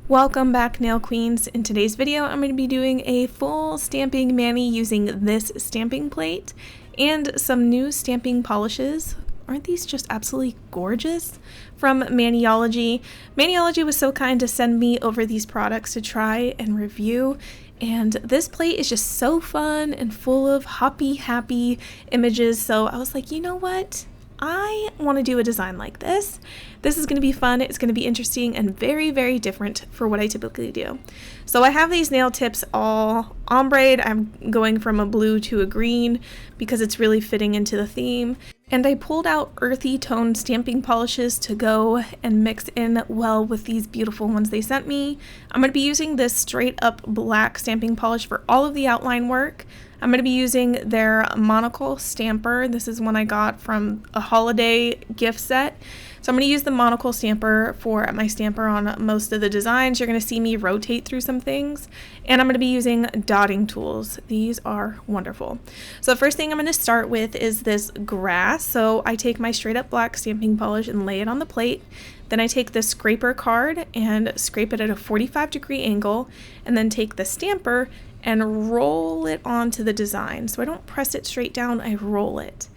Welcome back, Nail Queens. In today's video, I'm going to be doing a full stamping mani using this stamping plate and some new stamping polishes. Aren't these just absolutely gorgeous? From Maniology. Maniology was so kind to send me over these products to try and review. And this plate is just so fun and full of happy images. So I was like, you know what? I want to do a design like this. This is going to be fun, it's going to be interesting, and very different for what I typically do. So I have these nail tips all ombre'd. I'm going from a blue to a green because it's really fitting into the theme. And I pulled out earthy tone stamping polishes to go and mix in well with these beautiful ones they sent me. I'm going to be using this straight up black stamping polish for all of the outline work. I'm going to be using their Monocle Stamper. This is one I got from a holiday gift set. So I'm going to use the Monocle Stamper for my stamper on most of the designs. You're going to see me rotate through some things. And I'm going to be using dotting tools. These are wonderful. So the first thing I'm going to start with is this grass. So I take my straight up black stamping polish and lay it on the plate. Then I take the scraper card and scrape it at a 45-degree angle, and then take the stamper and roll it onto the design. So I don't press it straight down, I roll it.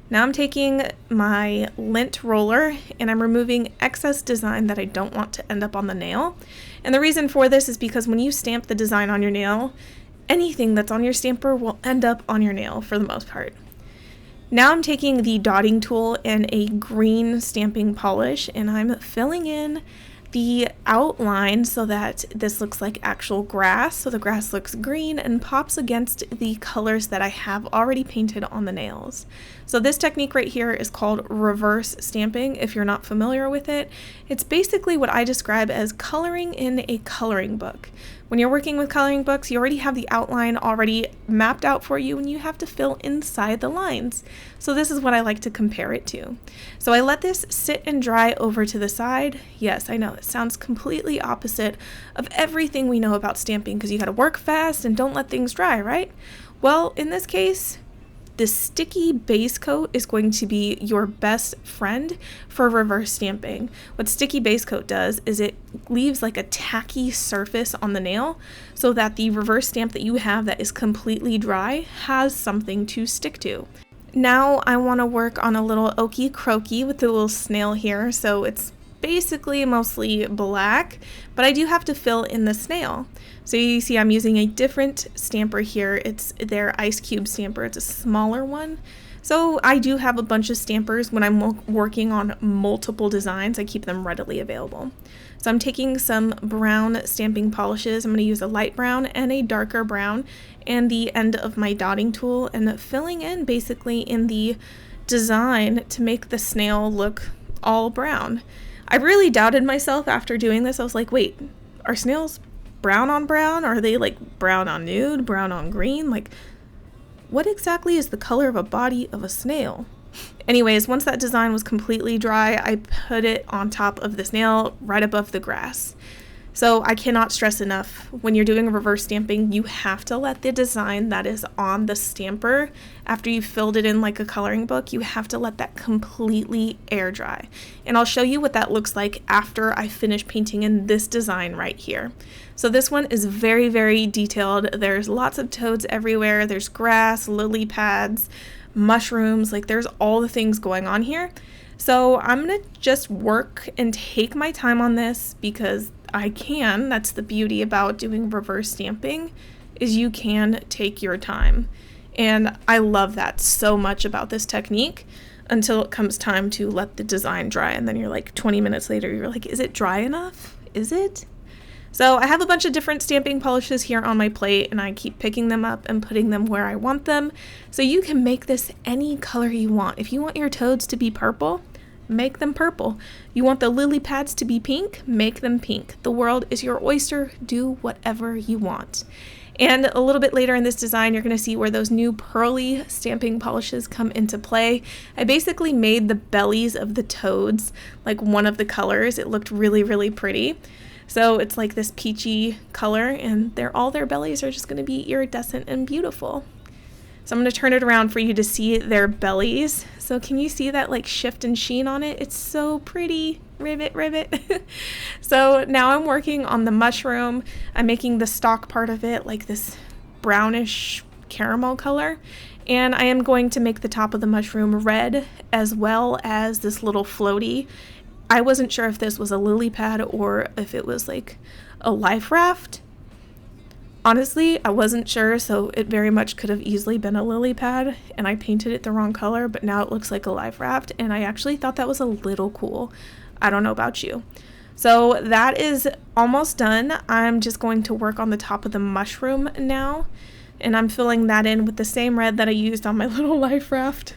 Now I'm taking my lint roller and I'm removing excess design that I don't want to end up on the nail. And the reason for this is because when you stamp the design on your nail, anything that's on your stamper will end up on your nail for the most part. Now I'm taking the dotting tool and a green stamping polish and I'm filling in the outline so that this looks like actual grass. So the grass looks green and pops against the colors that I have already painted on the nails. So this technique right here is called reverse stamping. If you're not familiar with it, it's basically what I describe as coloring in a coloring book. When you're working with coloring books, you already have the outline already mapped out for you and you have to fill inside the lines. So this is what I like to compare it to. So I let this sit and dry over to the side. Yes, I know it sounds completely opposite of everything we know about stamping because you got to work fast and don't let things dry, right? Well, in this case, the sticky base coat is going to be your best friend for reverse stamping. What sticky base coat does is it leaves like a tacky surface on the nail so that the reverse stamp that you have that is completely dry has something to stick to. Now I want to work on a little oaky croaky with the little snail here, so it's basically mostly black, but I do have to fill in the snail. So you see I'm using a different stamper here. It's their ice cube stamper. It's a smaller one. So I do have a bunch of stampers. When I'm working on multiple designs, I keep them readily available. So I'm taking some brown stamping polishes. I'm going to use a light brown and a darker brown and the end of my dotting tool and filling in basically in the design to make the snail look all brown. I really doubted myself after doing this. I was like, wait, are snails brown on brown? Or are they like brown on nude, brown on green? Like, what exactly is the color of a body of a snail? Anyways, once that design was completely dry, I put it on top of the snail right above the grass. So I cannot stress enough, when you're doing reverse stamping, you have to let the design that is on the stamper, after you've filled it in like a coloring book, you have to let that completely air dry. And I'll show you what that looks like after I finish painting in this design right here. So this one is very detailed. There's lots of toads everywhere. There's grass, lily pads, mushrooms, like there's all the things going on here. So I'm gonna just work and take my time on this because I can. That's the beauty about doing reverse stamping, is you can take your time. And I love that so much about this technique until it comes time to let the design dry. And then you're like 20 minutes later, you're like, is it dry enough? Is it? So I have a bunch of different stamping polishes here on my plate and I keep picking them up and putting them where I want them. So you can make this any color you want. If you want your toads to be purple, make them purple. You want the lily pads to be pink? Make them pink. The world is your oyster. Do whatever you want. And a little bit later in this design, you're going to see where those new pearly stamping polishes come into play. I basically made the bellies of the toads like one of the colors. It looked really pretty. So it's like this peachy color and all their bellies are just going to be iridescent and beautiful. So I'm going to turn it around for you to see their bellies. So can you see that like shift and sheen on it? It's so pretty. ribbit, ribbit. So now I'm working on the mushroom. I'm making the stalk part of it like this brownish caramel color. And I am going to make the top of the mushroom red, as well as this little floaty. I wasn't sure if this was a lily pad or if it was like a life raft. Honestly, I wasn't sure, so it very much could have easily been a lily pad, and I painted it the wrong color, but now it looks like a life raft, and I actually thought that was a little cool. I don't know about you. So that is almost done. I'm just going to work on the top of the mushroom now, and I'm filling that in with the same red that I used on my little life raft.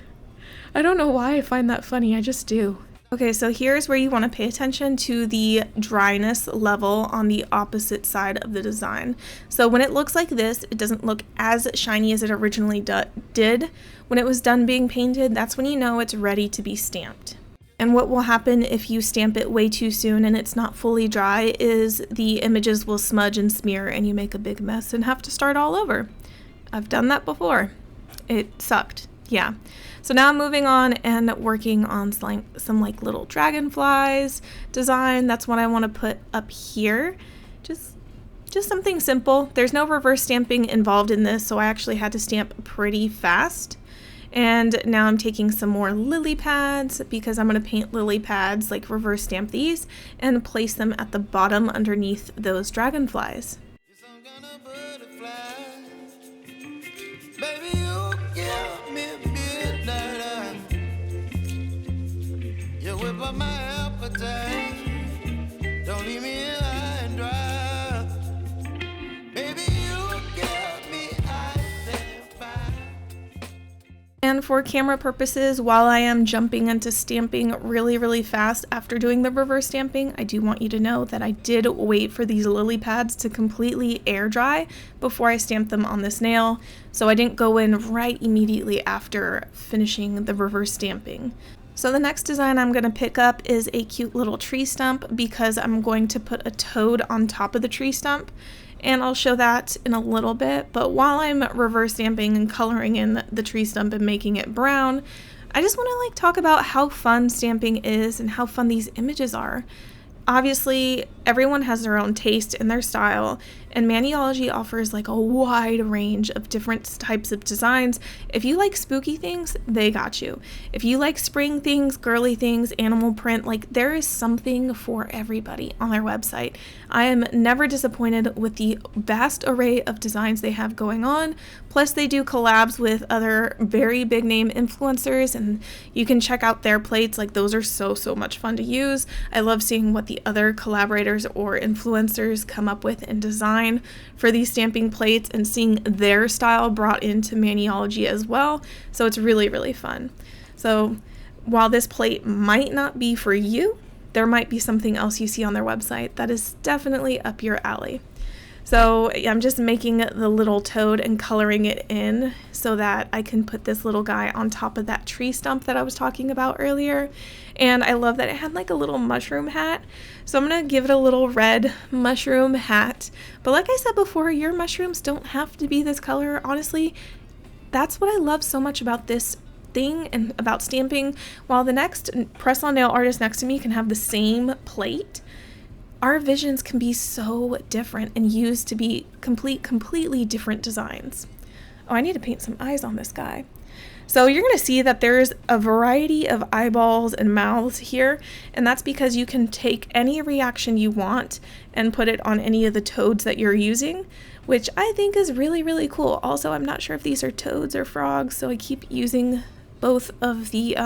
I don't know why I find that funny, I just do. Okay, so here's where you want to pay attention to the dryness level on the opposite side of the design. So when it looks like this, it doesn't look as shiny as it originally did. When it was done being painted, that's when you know it's ready to be stamped. And what will happen if you stamp it way too soon and it's not fully dry is the images will smudge and smear and you make a big mess and have to start all over. I've done that before. It sucked. Yeah. So now I'm moving on and working on some like little dragonflies design. That's what I want to put up here. Just something simple. There's no reverse stamping involved in this, so I actually had to stamp pretty fast. And now I'm taking some more lily pads because I'm going to paint lily pads, like reverse stamp these, and place them at the bottom underneath those dragonflies. Don't leave me high and dry. Baby, you give me ice and fire. And for camera purposes, while I am jumping into stamping really fast after doing the reverse stamping, I do want you to know that I did wait for these lily pads to completely air dry before I stamped them on this nail, so I didn't go in right immediately after finishing the reverse stamping. So the next design I'm going to pick up is a cute little tree stump because I'm going to put a toad on top of the tree stump, and I'll show that in a little bit. But while I'm reverse stamping and coloring in the tree stump and making it brown, I just want to talk about how fun stamping is and how fun these images are. Obviously, everyone has their own taste and their style, and Maniology offers a wide range of different types of designs. If you like spooky things, they got you. If you like spring things, girly things, animal print, there is something for everybody on their website. I am never disappointed with the vast array of designs they have going on. Plus, they do collabs with other very big name influencers, and you can check out their plates. Those are so much fun to use. I love seeing what the other collaborators or influencers come up with and design for these stamping plates and seeing their style brought into Maniology as well. So it's really fun. So while this plate might not be for you, there might be something else you see on their website that is definitely up your alley. So I'm just making the little toad and coloring it in so that I can put this little guy on top of that tree stump that I was talking about earlier. And I love that it had a little mushroom hat. So I'm going to give it a little red mushroom hat. But like I said before, your mushrooms don't have to be this color. Honestly, that's what I love so much about this thing and about stamping. While the next press-on nail artist next to me can have the same plate, our visions can be so different and used to be completely different designs. Oh, I need to paint some eyes on this guy. So you're going to see that there's a variety of eyeballs and mouths here, and that's because you can take any reaction you want and put it on any of the toads that you're using, which I think is really cool. Also, I'm not sure if these are toads or frogs, so I keep using both of the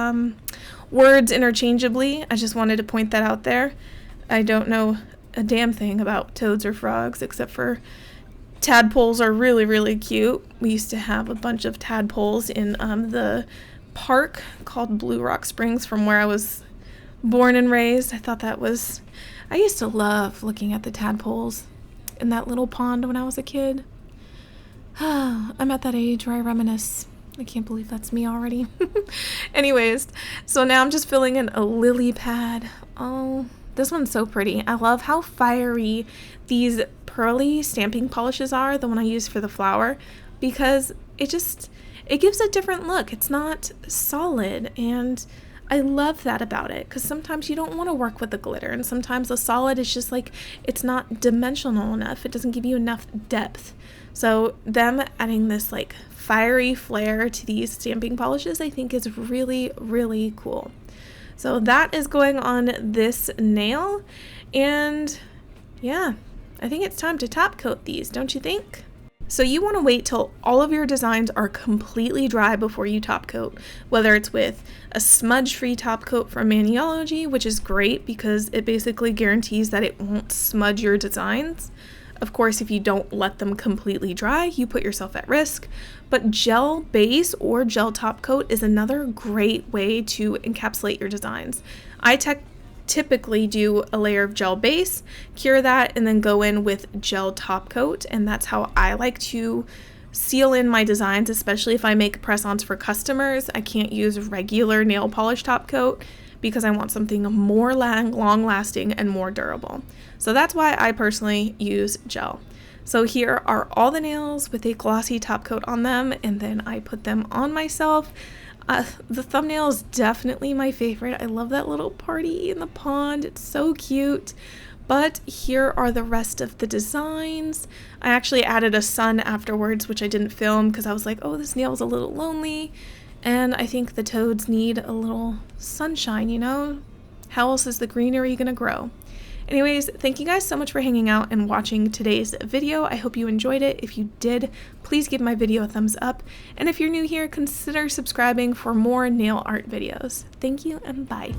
words interchangeably. I just wanted to point that out there. I don't know a damn thing about toads or frogs except for tadpoles are really cute. We used to have a bunch of tadpoles in the park called Blue Rock Springs from where I was born and raised. I used to love looking at the tadpoles in that little pond when I was a kid. I'm at that age where I reminisce. I can't believe that's me already. Anyways, so now I'm just filling in a lily pad. Oh, this one's so pretty. I love how fiery these pearly stamping polishes are, the one I use for the flower, because it gives a different look. It's not solid, and I love that about it, because sometimes you don't want to work with the glitter, and sometimes the solid is just like, it's not dimensional enough. It doesn't give you enough depth. So them adding this like fiery flair to these stamping polishes, I think is really, really cool. So that is going on this nail, and yeah, I think it's time to top coat these, don't you think? So you want to wait till all of your designs are completely dry before you top coat, whether it's with a smudge-free top coat from Maniology, which is great because it basically guarantees that it won't smudge your designs. Of course, if you don't let them completely dry, you put yourself at risk, but gel base or gel top coat is another great way to encapsulate your designs. I typically do a layer of gel base, cure that, and then go in with gel top coat, and that's how I like to seal in my designs, especially if I make press-ons for customers. I can't use regular nail polish top coat because I want something more long-lasting and more durable. So that's why I personally use gel. So here are all the nails with a glossy top coat on them, and then I put them on myself. The thumbnail is definitely my favorite. I love that little party in the pond. It's so cute. But here are the rest of the designs. I actually added a sun afterwards, which I didn't film because I was like, oh, this nail is a little lonely. And I think the toads need a little sunshine, you know? How else is the greenery gonna grow? Anyways, thank you guys so much for hanging out and watching today's video. I hope you enjoyed it. If you did, please give my video a thumbs up. And if you're new here, consider subscribing for more nail art videos. Thank you and bye.